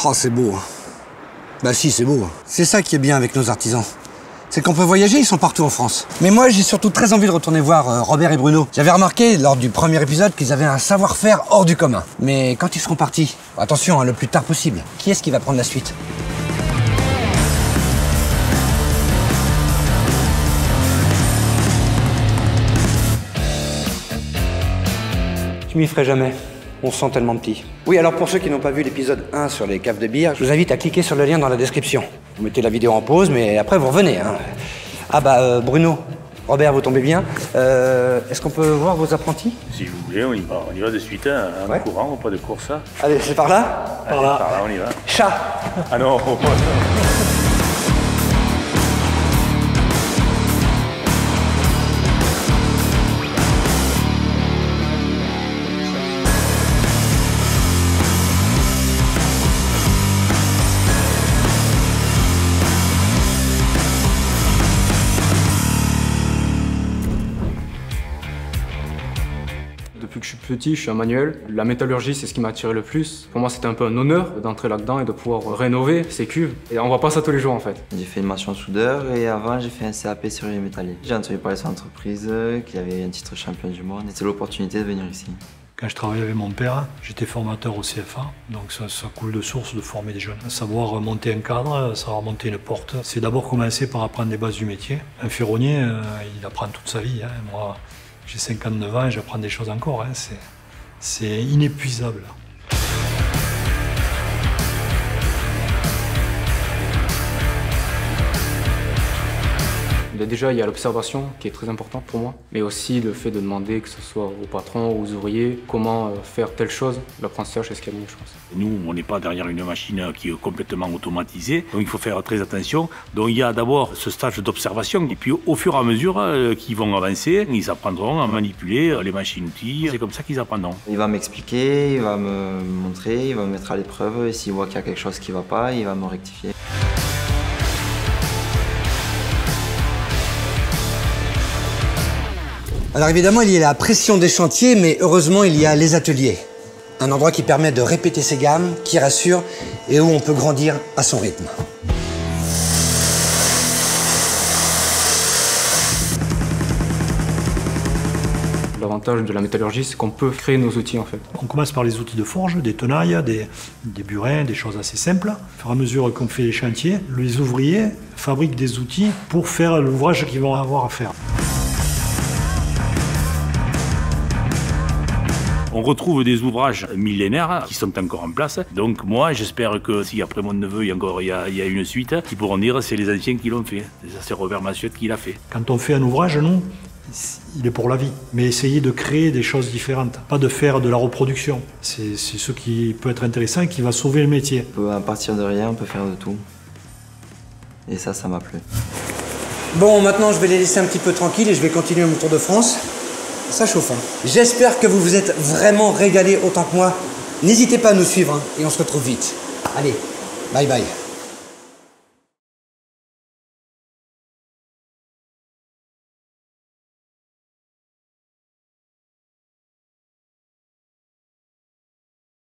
Oh, c'est beau. Bah si, c'est beau. C'est ça qui est bien avec nos artisans. C'est qu'on peut voyager, ils sont partout en France. Mais moi, j'ai surtout très envie de retourner voir Robert et Bruno. J'avais remarqué, lors du premier épisode, qu'ils avaient un savoir-faire hors du commun. Mais quand ils seront partis, attention, hein, le plus tard possible, qui est-ce qui va prendre la suite? Je m'y ferai jamais. On se sent tellement petit. Oui, alors pour ceux qui n'ont pas vu l'épisode 1 sur les caves de bière, je vous invite à cliquer sur le lien dans la description. Vous mettez la vidéo en pause, mais après vous revenez. Hein. Ah bah Bruno, Robert, vous tombez bien. Est-ce qu'on peut voir vos apprentis? Si vous voulez, on y va de suite, hein, en courant, pas de course. Allez, c'est par là? Par là, on y va. Chat! Ah non. Depuis que je suis petit, je suis un manuel. La métallurgie, c'est ce qui m'a attiré le plus. Pour moi, c'était un peu un honneur d'entrer là-dedans et de pouvoir rénover ces cuves. Et on voit pas ça tous les jours, en fait. J'ai fait une mention soudeur et avant, j'ai fait un CAP sur les métalliers. J'ai entendu parler de son entreprise qui avait un titre champion du monde et c'est l'opportunité de venir ici. Quand je travaillais avec mon père, j'étais formateur au CFA, donc ça coule de source de former des jeunes. Savoir monter un cadre, savoir monter une porte, c'est d'abord commencer par apprendre les bases du métier. Un ferronnier, il apprend toute sa vie. Hein. Moi, j'ai 59 ans et j'apprends des choses encore. Hein. C'est inépuisable. Déjà, il y a l'observation qui est très importante pour moi, mais aussi le fait de demander, que ce soit au patron ou aux ouvriers, comment faire telle chose. L'apprentissage, c'est ce qu'il y a de mieux, je pense. Nous, on n'est pas derrière une machine qui est complètement automatisée, donc il faut faire très attention. Donc il y a d'abord ce stage d'observation, et puis au fur et à mesure qu'ils vont avancer, ils apprendront à manipuler les machines-outils. C'est comme ça qu'ils apprendront. Il va m'expliquer, il va me montrer, il va me mettre à l'épreuve, et s'il voit qu'il y a quelque chose qui ne va pas, il va me rectifier. Alors évidemment, il y a la pression des chantiers, mais heureusement, il y a les ateliers. Un endroit qui permet de répéter ses gammes, qui rassure et où on peut grandir à son rythme. L'avantage de la métallurgie, c'est qu'on peut créer nos outils, en fait. On commence par les outils de forge, des tenailles, des burins, des choses assez simples. Au fur et à mesure qu'on fait les chantiers, les ouvriers fabriquent des outils pour faire l'ouvrage qu'ils vont avoir à faire. On retrouve des ouvrages millénaires qui sont encore en place. Donc moi, j'espère que si après mon neveu, il y a une suite, qui pourront dire c'est les anciens qui l'ont fait. C'est Robert Massieutte qui l'a fait. Quand on fait un ouvrage, nous, il est pour la vie. Mais essayer de créer des choses différentes, pas de faire de la reproduction. C'est ce qui peut être intéressant et qui va sauver le métier. On peut, à partir de rien, on peut faire de tout. Et ça m'a plu. Bon, maintenant, je vais les laisser un petit peu tranquilles et je vais continuer mon tour de France. Ça chauffe, hein. J'espère que vous vous êtes vraiment régalés autant que moi. N'hésitez pas à nous suivre, hein, et on se retrouve vite. Allez, bye bye.